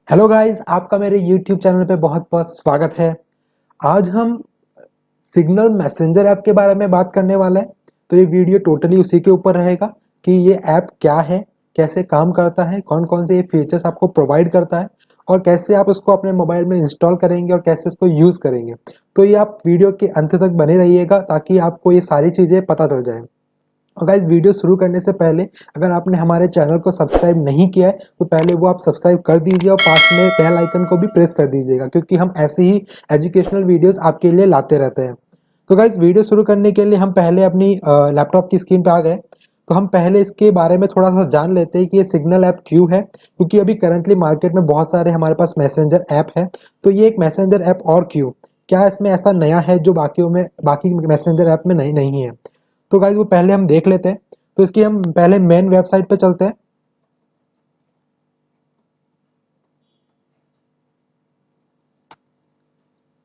Hello guys, आपका मेरे YouTube channel पे बहुत बहुत स्वागत है। आज हम सिग्नल मैसेंजर ऐप के बारे में बात करने वाला है। तो ये वीडियो टोटली उसी के ऊपर रहेगा कि ये ऐप क्या है, कैसे काम करता है, कौन कौन से ये फीचर्स आपको प्रोवाइड करता है और कैसे आप उसको अपने मोबाइल में इंस्टॉल करेंगे और कैसे उसको यूज़ करेंगे। तो ये आप वीडियो के अंत तक बने रहिएगा ताकि आपको ये सारी चीज़ें पता चल जाए। और गाइस, वीडियो शुरू करने से पहले अगर आपने हमारे चैनल को सब्सक्राइब नहीं किया है तो पहले वो आप सब्सक्राइब कर दीजिए और पास में बेल आइकन को भी प्रेस कर दीजिएगा, क्योंकि हम ऐसे ही एजुकेशनल वीडियोस आपके लिए लाते रहते हैं। तो गाइस, वीडियो शुरू करने के लिए हम पहले अपनी लैपटॉप की स्क्रीन पे आ गए। तो हम पहले इसके बारे में थोड़ा सा जान लेते हैं कि ये सिग्नल ऐप क्यों है, क्योंकि अभी करंटली मार्केट में बहुत सारे हमारे पास मैसेंजर ऐप है। तो ये एक मैसेंजर ऐप और क्यों, क्या इसमें ऐसा नया है जो बाकी मैसेंजर ऐप में नहीं नहीं है। तो गाइज वो पहले हम देख लेते हैं। तो इसकी हम पहले मेन वेबसाइट पे चलते हैं।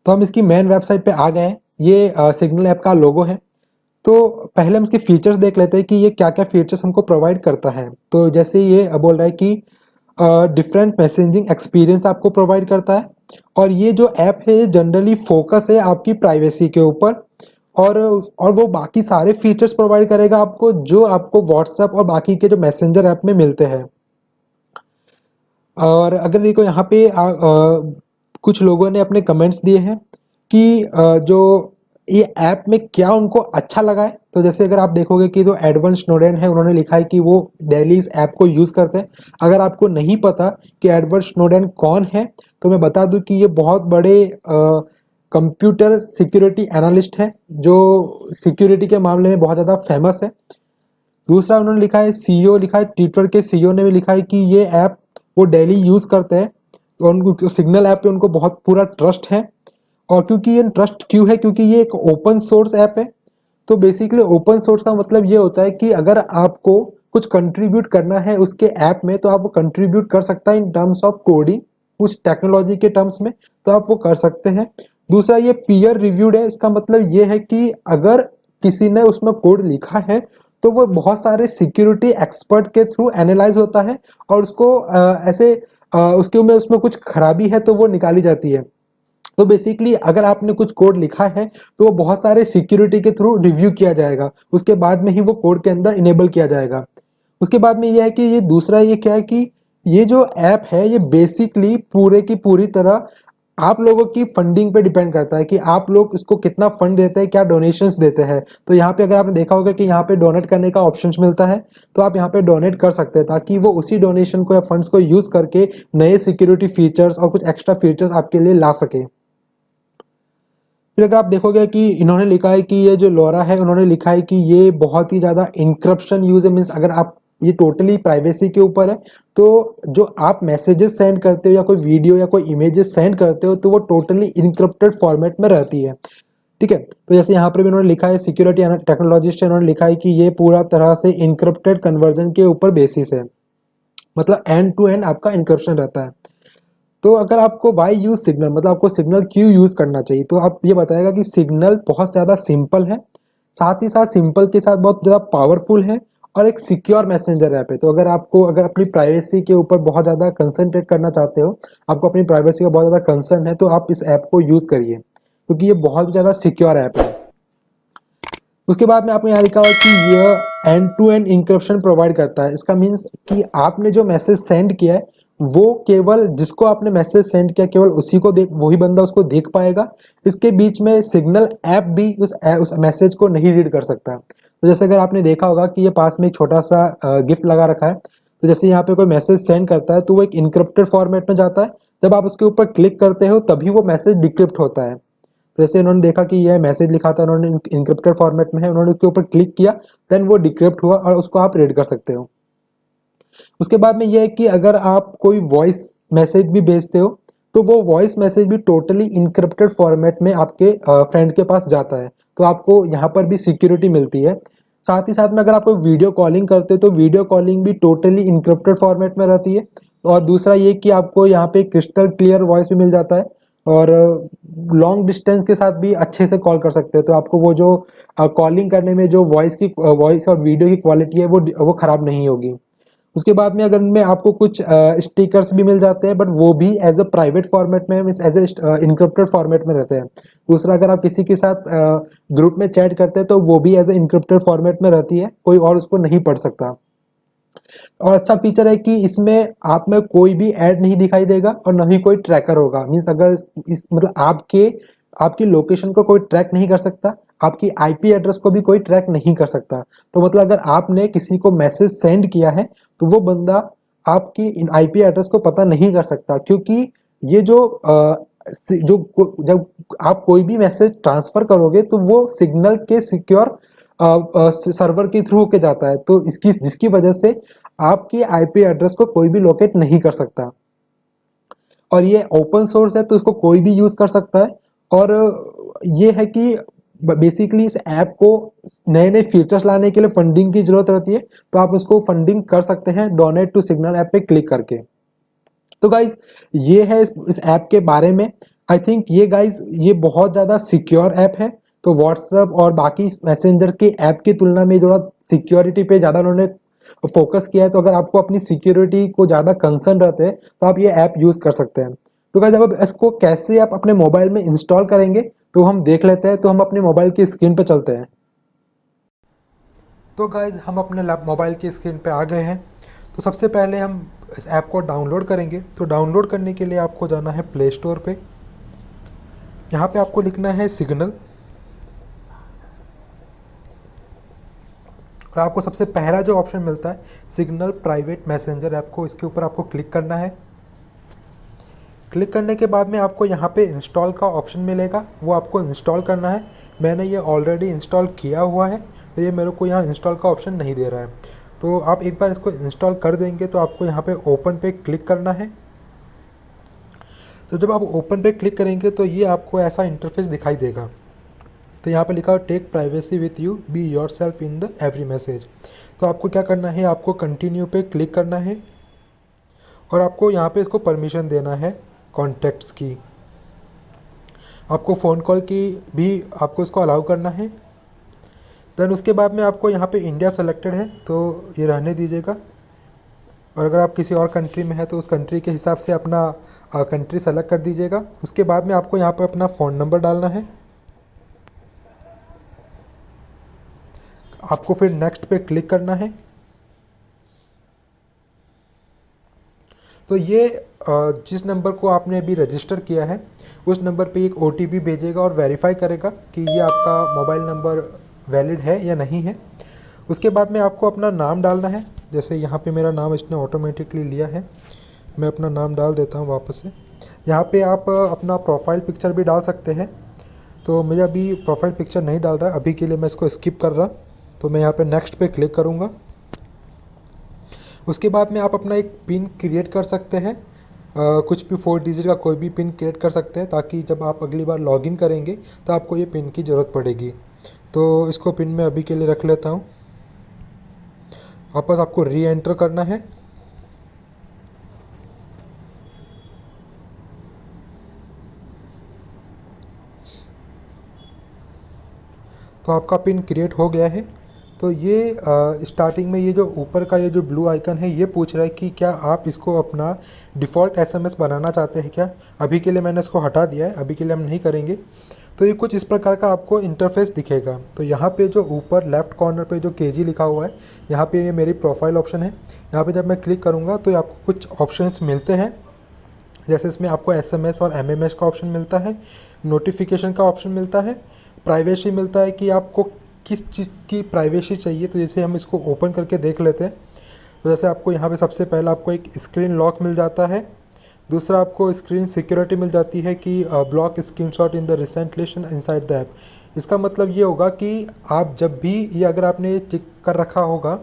तो हम इसकी मेन वेबसाइट पे आ गए हैं। ये सिग्नल ऐप का लोगो है। तो पहले हम इसके फीचर्स देख लेते हैं कि ये क्या क्या फीचर्स हमको प्रोवाइड करता है। तो जैसे ये बोल रहा है कि डिफरेंट मैसेजिंग एक्सपीरियंस आपको प्रोवाइड करता है। और ये जो ऐप है ये जनरली फोकस है आपकी प्राइवेसी के ऊपर। और वो बाकी सारे फीचर्स प्रोवाइड करेगा आपको जो आपको व्हाट्सएप और बाकी के जो मैसेंजर ऐप में मिलते हैं। और अगर देखो यहाँ पे कुछ लोगों ने अपने कमेंट्स दिए हैं कि जो ये ऐप में क्या उनको अच्छा लगा है। तो जैसे अगर आप देखोगे कि जो एडवर्ड स्नोडेन है उन्होंने लिखा है कि वो डेली इस ऐप को यूज़ करते हैं। अगर आपको नहीं पता कि एडवर्ड स्नोडेन कौन है तो मैं बता दूं कि ये बहुत बड़े कंप्यूटर सिक्योरिटी एनालिस्ट है जो सिक्योरिटी के मामले में बहुत ज़्यादा फेमस है। दूसरा उन्होंने लिखा है, सीईओ लिखा है, ट्विटर के सीईओ ने भी लिखा है कि ये ऐप वो डेली यूज़ करते हैं। तो उनको सिग्नल ऐप पे उनको बहुत पूरा ट्रस्ट है। और क्योंकि ये ट्रस्ट क्यों है, क्योंकि ये एक ओपन सोर्स ऐप है। तो बेसिकली ओपन सोर्स का मतलब ये होता है कि अगर आपको कुछ कंट्रीब्यूट करना है उसके ऐप में तो आप वो कंट्रीब्यूट कर सकता है इन टर्म्स ऑफ कोडिंग, कुछ टेक्नोलॉजी के टर्म्स में तो आप वो कर सकते हैं। दूसरा, ये पीयर रिव्यूड है। इसका मतलब ये है कि अगर किसी ने उसमें कोड लिखा है तो वो बहुत सारे सिक्योरिटी एक्सपर्ट के थ्रू एनालाइज होता है और उसको उसके में उसमें कुछ खराबी है तो वो निकाली जाती है। तो बेसिकली अगर आपने कुछ कोड लिखा है तो वो बहुत सारे सिक्योरिटी के थ्रू रिव्यू किया जाएगा, उसके बाद में ही वो कोड के अंदर इनेबल किया जाएगा। उसके बाद में ये है कि ये दूसरा ये क्या है कि ये जो ऐप है ये बेसिकली पूरे की पूरी तरह आप लोगों की फंडिंग पे डिपेंड करता है कि आप लोग इसको कितना फंड देते हैं, क्या डोनेशंस देते हैं। तो यहाँ पे अगर आपने देखा होगा कि यहाँ पे डोनेट करने का ऑप्शन मिलता है तो आप यहाँ पे डोनेट कर सकते हैं ताकि वो उसी डोनेशन को या फंड्स को यूज करके नए सिक्योरिटी फीचर्स और कुछ एक्स्ट्रा फीचर्स आपके लिए ला सके। फिर अगर आप देखोगे कि इन्होंने लिखा है कि ये जो लोरा है उन्होंने लिखा है कि ये बहुत ही ज़्यादा इंक्रिप्शन यूज है। मीन्स अगर आप ये टोटली प्राइवेसी के ऊपर है तो जो आप मैसेजेस सेंड करते हो या कोई वीडियो या कोई इमेजेस सेंड करते हो तो वो टोटली इनक्रिप्टेड फॉर्मेट में रहती है। ठीक है। तो जैसे यहाँ पर भी इन्होंने लिखा है, सिक्योरिटी टेक्नोलॉजिस्ट इन्होंने लिखा है कि ये पूरा तरह से इनक्रिप्टेड कन्वर्जन के ऊपर बेसिस है, मतलब एंड टू एंड आपका इनक्रिप्शन रहता है। तो अगर आपको वाई यूज सिग्नल, मतलब आपको सिग्नल क्यों यूज करना चाहिए, तो आप ये बताएगा कि सिग्नल बहुत ज़्यादा सिंपल है, साथ ही साथ सिंपल के साथ बहुत ज़्यादा पावरफुल है और एक सिक्योर मैसेंजर ऐप है। तो अगर अपनी प्राइवेसी के ऊपर बहुत ज़्यादा कंसंट्रेट करना चाहते हो, आपको अपनी प्राइवेसी का बहुत ज़्यादा कंसर्न है, तो आप इस ऐप को यूज़ करिए क्योंकि ये बहुत ज़्यादा सिक्योर ऐप है। उसके बाद में आपने यहाँ लिखा हुआ कि यह end to end encryption provide करता है। इसका मीन्स कि आपने जो मैसेज सेंड किया है वो केवल जिसको आपने मैसेज सेंड किया केवल उसी को वही बंदा उसको देख पाएगा। इसके बीच में सिग्नल ऐप भी उस मैसेज को नहीं रीड कर सकता। तो जैसे अगर आपने देखा होगा कि ये पास में एक छोटा सा गिफ्ट लगा रखा है। तो जैसे यहाँ पे कोई मैसेज सेंड करता है तो वो एक इनक्रिप्टेड फॉर्मेट में जाता है। जब आप उसके ऊपर क्लिक करते हो तभी वो मैसेज डिक्रिप्ट होता है। तो जैसे इन्होंने देखा कि यह मैसेज लिखा था, उन्होंने इनक्रिप्टेड फॉर्मेट में है, उन्होंने उसके ऊपर क्लिक किया, देन वो डिक्रिप्ट हुआ और उसको आप रीड कर सकते हो। उसके बाद में यह है कि अगर आप कोई वॉइस मैसेज भी भेजते हो तो वो वॉइस मैसेज भी टोटली इनक्रिप्टेड फॉर्मेट में आपके फ्रेंड के पास जाता है। तो आपको यहाँ पर भी सिक्योरिटी मिलती है। साथ ही साथ में अगर आप कोई वीडियो कॉलिंग करते हो तो वीडियो कॉलिंग भी टोटली इनक्रिप्टेड फॉर्मेट में रहती है। और दूसरा ये कि आपको यहाँ पे क्रिस्टल क्लियर वॉइस भी मिल जाता है और लॉन्ग डिस्टेंस के साथ भी अच्छे से कॉल कर सकते हो। तो आपको वो जो कॉलिंग करने में जो वॉइस और वीडियो की क्वालिटी है वो खराब नहीं होगी। उसके बाद में अगर इनमें आपको कुछ स्टिकर्स भी मिल जाते हैं, बट वो भी एज अ प्राइवेट फॉर्मेट में, means as a encrypted format में रहते हैं। दूसरा, अगर आप किसी के साथ ग्रुप में चैट करते हैं तो वो भी एज ए इनक्रिप्टेड फॉर्मेट में रहती है, कोई और उसको नहीं पढ़ सकता। और अच्छा फीचर है कि इसमें आप में कोई भी ऐड नहीं दिखाई देगा और न ही कोई ट्रैकर होगा। मीन्स अगर इस मतलब आपकी लोकेशन को कोई ट्रैक नहीं कर सकता, आपकी आईपी एड्रेस को भी कोई ट्रैक नहीं कर सकता। तो मतलब अगर आपने किसी को मैसेज सेंड किया है तो वो बंदा आपकी आईपी एड्रेस को पता नहीं कर सकता, क्योंकि ये जब आप कोई भी मैसेज ट्रांसफर करोगे तो वो सिग्नल के सिक्योर सर्वर के थ्रू होके जाता है, तो इसकी जिसकी वजह से आपकी आईपी एड्रेस को कोई भी लोकेट नहीं कर सकता। और ये ओपन सोर्स है तो इसको कोई भी यूज कर सकता है। और ये है कि बेसिकली इस ऐप को नए नए फीचर्स लाने के लिए फंडिंग की जरूरत रहती है, तो आप उसको फंडिंग कर सकते हैं डोनेट टू सिग्नल ऐप पे क्लिक करके। तो गाइज ये है इस ऐप के बारे में। आई थिंक ये गाइज ये बहुत ज़्यादा सिक्योर ऐप है। तो व्हाट्सएप और बाकी मैसेंजर के ऐप की तुलना में थोड़ा सिक्योरिटी पे ज़्यादा उन्होंने फोकस किया है। तो अगर आपको अपनी सिक्योरिटी को ज़्यादा कंसर्न रहते हैं तो आप ये ऐप यूज़ कर सकते हैं। तो गाइज अब इसको कैसे आप अपने मोबाइल में इंस्टॉल करेंगे तो हम देख लेते हैं। तो हम अपने मोबाइल की स्क्रीन पे चलते हैं। तो गाइज हम अपने मोबाइल की स्क्रीन पे आ गए हैं। तो सबसे पहले हम इस ऐप को डाउनलोड करेंगे। तो डाउनलोड करने के लिए आपको जाना है प्ले स्टोर पे। यहाँ पे आपको लिखना है सिग्नल, और आपको सबसे पहला जो ऑप्शन मिलता है सिग्नल प्राइवेट मैसेंजर ऐप को, इसके ऊपर आपको क्लिक करना है। क्लिक करने के बाद में आपको यहाँ पे इंस्टॉल का ऑप्शन मिलेगा, वो आपको इंस्टॉल करना है। मैंने ये ऑलरेडी इंस्टॉल किया हुआ है तो ये मेरे को यहाँ इंस्टॉल का ऑप्शन नहीं दे रहा है। तो आप एक बार इसको इंस्टॉल कर देंगे तो आपको यहाँ पे ओपन पे क्लिक करना है। तो जब आप ओपन पे क्लिक करेंगे तो ये आपको ऐसा इंटरफेस दिखाई देगा। तो यहाँ पे लिखा हो take privacy with you, be yourself in the every message. तो आपको क्या करना है, आपको कंटिन्यू पे क्लिक करना है और आपको यहाँ पे इसको परमिशन देना है कॉन्टैक्ट्स की। आपको फ़ोन कॉल की भी आपको इसको अलाउ करना है। देन उसके बाद में आपको यहाँ पे इंडिया सेलेक्टेड है तो ये रहने दीजिएगा, और अगर आप किसी और कंट्री में है तो उस कंट्री के हिसाब से अपना कंट्री सेलेक्ट कर दीजिएगा। उसके बाद में आपको यहाँ पे अपना फ़ोन नंबर डालना है। आपको फिर नेक्स्ट पे क्लिक करना है। तो ये जिस नंबर को आपने अभी रजिस्टर किया है उस नंबर पे एक OTP भेजेगा और वेरीफाई करेगा कि ये आपका मोबाइल नंबर वैलिड है या नहीं है। उसके बाद में आपको अपना नाम डालना है। जैसे यहाँ पे मेरा नाम इसने ऑटोमेटिकली लिया है, मैं अपना नाम डाल देता हूँ वापस से। यहाँ पे आप अपना प्रोफाइल पिक्चर भी डाल सकते हैं। तो मुझे अभी प्रोफाइल पिक्चर नहीं डाल रहा है, अभी के लिए मैं इसको स्किप कर रहा। तो मैं यहाँ पे नेक्स्ट पे क्लिक करूँगा। उसके बाद में आप अपना एक पिन क्रिएट कर सकते हैं। कुछ भी 4 डिजिट का कोई भी पिन क्रिएट कर सकते हैं, ताकि जब आप अगली बार लॉगिन करेंगे तो आपको ये पिन की ज़रूरत पड़ेगी। तो इसको पिन मैं अभी के लिए रख लेता हूँ। वापस आपको री एंटर करना है। तो आपका पिन क्रिएट हो गया है। तो ये स्टार्टिंग में ये जो ऊपर का ये जो ब्लू आइकन है ये पूछ रहा है कि क्या आप इसको अपना डिफ़ॉल्ट SMS बनाना चाहते हैं क्या। अभी के लिए मैंने इसको हटा दिया है, अभी के लिए हम नहीं करेंगे। तो ये कुछ इस प्रकार का आपको इंटरफेस दिखेगा। तो यहाँ पे जो ऊपर लेफ़्ट कॉर्नर पे जो KG लिखा हुआ है, यहाँ पे ये मेरी प्रोफाइल ऑप्शन है। यहाँ पे जब मैं क्लिक करूँगा तो आपको कुछ ऑप्शंस मिलते हैं। जैसे इसमें आपको SMS और MMS का ऑप्शन मिलता है, नोटिफिकेशन का ऑप्शन मिलता है, प्राइवेसी मिलता है कि आपको किस चीज़ की प्राइवेसी चाहिए। तो जैसे हम इसको ओपन करके देख लेते हैं। तो जैसे आपको यहाँ पे सबसे पहला आपको एक स्क्रीन लॉक मिल जाता है। दूसरा आपको स्क्रीन सिक्योरिटी मिल जाती है कि block screenshot in the recent list inside the app. इसका मतलब ये होगा कि आप जब भी ये अगर आपने ये चेक कर रखा होगा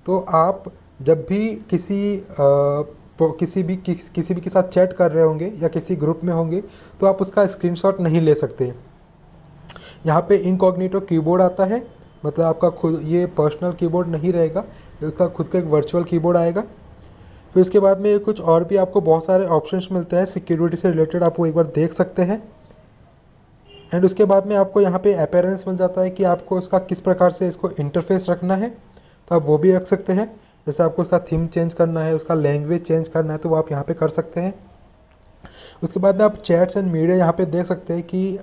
तो आप जब भी किसी भी के साथ चैट कर रहे होंगे या किसी ग्रुप में होंगे तो आप उसका स्क्रीनशॉट नहीं ले सकते। यहाँ पे इनकॉग्निटो कीबोर्ड आता है, मतलब आपका खुद ये पर्सनल कीबोर्ड नहीं रहेगा, इसका खुद का एक वर्चुअल कीबोर्ड आएगा। फिर उसके बाद में कुछ और भी आपको बहुत सारे ऑप्शंस मिलते हैं सिक्योरिटी से रिलेटेड, आप वो एक बार देख सकते हैं। एंड उसके बाद में आपको यहाँ पे अपीयरेंस मिल जाता है कि आपको इसका किस प्रकार से इसको इंटरफेस रखना है, तो आप वो भी रख सकते हैं। जैसे आपको उसका थीम चेंज करना है, उसका लैंग्वेज चेंज करना है, तो वो आप यहाँ पे कर सकते हैं। उसके बाद में आप चैट्स एंड मीडिया यहाँ पे देख सकते हैं कि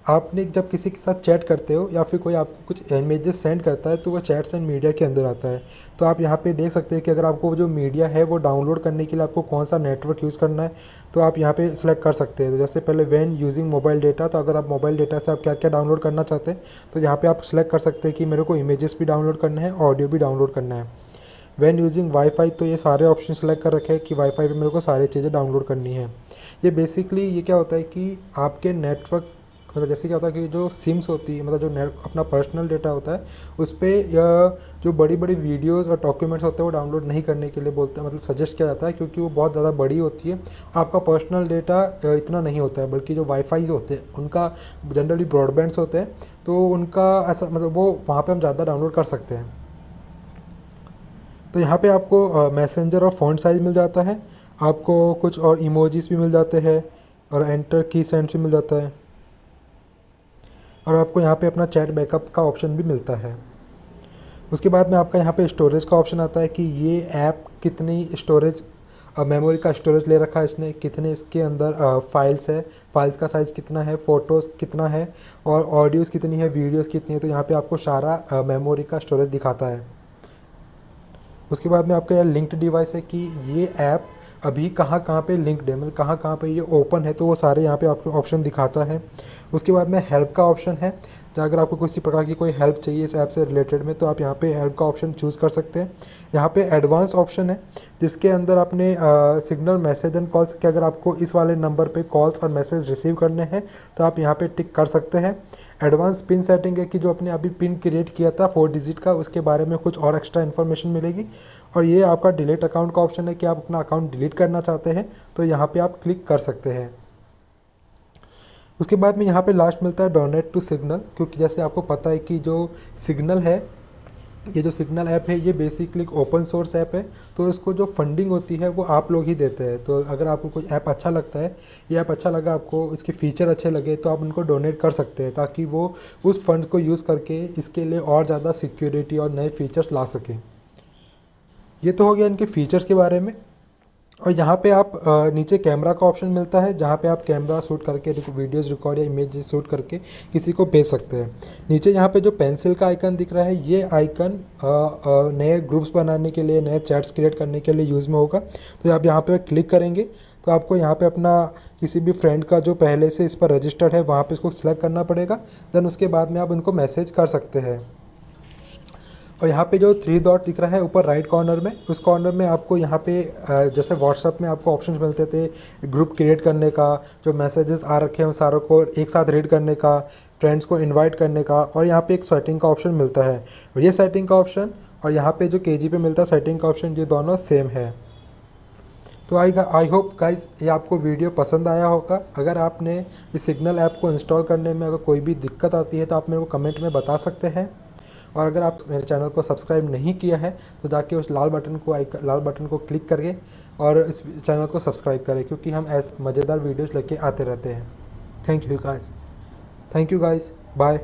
आपने जब किसी के साथ चैट करते हो या फिर कोई आपको कुछ इमेजेस सेंड करता है तो वो चैट्स एंड मीडिया के अंदर आता है। तो आप यहाँ पे देख सकते हैं कि अगर आपको जो मीडिया है वो डाउनलोड करने के लिए आपको कौन सा नेटवर्क यूज़ करना है, तो आप यहाँ पे सिलेक्ट कर सकते हैं। तो जैसे पहले व्हेन यूजिंग मोबाइल डेटा, तो अगर आप मोबाइल डेटा से आप क्या क्या डाउनलोड करना चाहते हैं तो यहाँ पर आप सिलेक्ट कर सकते हैं कि मेरे को इमेजेस भी डाउनलोड करना है, ऑडियो भी डाउनलोड करना है। व्हेन यूजिंग वाईफाई, तो ये सारे ऑप्शन सेलेक्ट कर रखे हैं कि वाईफाई पे मेरे को सारी चीज़ें डाउनलोड करनी है। ये बेसिकली ये क्या होता है कि आपके नेटवर्क, मतलब जैसे क्या होता है कि जो सिम्स होती है, मतलब जो नेट अपना पर्सनल डेटा होता है उस पर जो बड़ी बड़ी वीडियोस और डॉक्यूमेंट्स होते हैं वो डाउनलोड नहीं करने के लिए बोलते हैं, मतलब सजेस्ट किया जाता है, क्योंकि वो बहुत ज़्यादा बड़ी होती है। आपका पर्सनल डेटा इतना नहीं होता है, बल्कि जो वाईफाई होते हैं उनका जनरली ब्रॉडबैंड्स होते हैं, तो उनका ऐसा मतलब वो वहाँ पर हम ज़्यादा डाउनलोड कर सकते हैं। तो यहाँ पे आपको मैसेंजर और फ़ॉन्ट साइज़ मिल जाता है, आपको कुछ और इमोजीज भी मिल जाते हैं, और एंटर की सेंड भी मिल जाता है, और आपको यहाँ पे अपना चैट बैकअप का ऑप्शन भी मिलता है। उसके बाद में आपका यहाँ पे स्टोरेज का ऑप्शन आता है कि ये ऐप कितनी स्टोरेज मेमोरी का स्टोरेज ले रखा है इसने, कितने इसके अंदर फाइल्स है, फाइल्स का साइज़ कितना है, फ़ोटोज़ कितना है, और ऑडियोज़ कितनी है, वीडियोज़ कितनी है। तो यहाँ पे आपको सारा मेमोरी का स्टोरेज दिखाता है। उसके बाद में आपका यह लिंक्ड डिवाइस है कि ये ऐप अभी कहाँ कहाँ पे लिंक्ड है, मतलब कहाँ कहाँ पे ये ओपन है, तो वो सारे यहाँ पे आपको ऑप्शन दिखाता है। उसके बाद में हेल्प का ऑप्शन है, तो अगर आपको किसी प्रकार की कोई हेल्प चाहिए इस ऐप से रिलेटेड में, तो आप यहाँ पे हेल्प का ऑप्शन चूज़ कर सकते हैं। यहाँ पे एडवांस ऑप्शन है जिसके अंदर आपने सिग्नल मैसेज एंड कॉल्स के, अगर आपको इस वाले नंबर पे कॉल्स और मैसेज रिसीव करने हैं तो आप यहाँ पे टिक कर सकते हैं। एडवांस पिन सेटिंग है कि जो आपने अभी पिन क्रिएट किया था 4 डिजिट का, उसके बारे में कुछ और एक्स्ट्रा इन्फॉर्मेशन मिलेगी। और ये आपका डिलीट अकाउंट का ऑप्शन है कि आप अपना अकाउंट डिलीट करना चाहते हैं तो यहाँ पे आप क्लिक कर सकते हैं। उसके बाद में यहाँ पे लास्ट मिलता है डोनेट टू सिग्नल, क्योंकि जैसे आपको पता है कि जो सिग्नल है, ये जो सिग्नल ऐप है ये बेसिकली एक ओपन सोर्स ऐप है, तो इसको जो फंडिंग होती है वो आप लोग ही देते हैं। तो अगर आपको कोई ऐप अच्छा लगता है, ये ऐप अच्छा लगा आपको, इसके फीचर अच्छे लगे, तो आप उनको डोनेट कर सकते हैं ताकि वो उस फंड को यूज़ करके इसके लिए और ज़्यादा सिक्योरिटी और नए फीचर्स ला सकें। ये तो हो गया इनके फीचर्स के बारे में। और यहाँ पे आप नीचे कैमरा का ऑप्शन मिलता है, जहाँ पे आप कैमरा शूट करके वीडियोस रिकॉर्ड या इमेज शूट करके किसी को भेज सकते हैं। नीचे यहाँ पे जो पेंसिल का आइकन दिख रहा है, ये आइकन नए ग्रुप्स बनाने के लिए, नए चैट्स क्रिएट करने के लिए यूज़ में होगा। तो आप यहाँ पे क्लिक करेंगे तो आपको यहाँ पे अपना किसी भी फ्रेंड का जो पहले से इस पर रजिस्टर्ड है वहाँ पर इसको सिलेक्ट करना पड़ेगा। देन उसके बाद में आप उनको मैसेज कर सकते हैं। और यहाँ पे जो 3 डॉट दिख रहा है ऊपर राइट कॉर्नर में, उस कॉर्नर में आपको यहाँ पे जैसे व्हाट्सएप में आपको ऑप्शंस मिलते थे ग्रुप क्रिएट करने का, जो मैसेजेस आ रखे हैं उन सारों को एक साथ रीड करने का, फ्रेंड्स को इनवाइट करने का, और यहाँ पे एक सेटिंग का ऑप्शन मिलता है। और ये सेटिंग का ऑप्शन और यहाँ पे जो केजी पे मिलता है सेटिंग का ऑप्शन, ये दोनों सेम है। तो आई होप गाइस ये आपको वीडियो पसंद आया होगा। अगर आपने इस सिग्नल ऐप को इंस्टॉल करने में अगर कोई भी दिक्कत आती है तो आप मेरे को कमेंट में बता सकते हैं। और अगर आप मेरे चैनल को सब्सक्राइब नहीं किया है तो जाके उस लाल बटन को क्लिक करके और इस चैनल को सब्सक्राइब करें, क्योंकि हम ऐसे मज़ेदार वीडियोस लेके आते रहते हैं। Thank you guys, bye.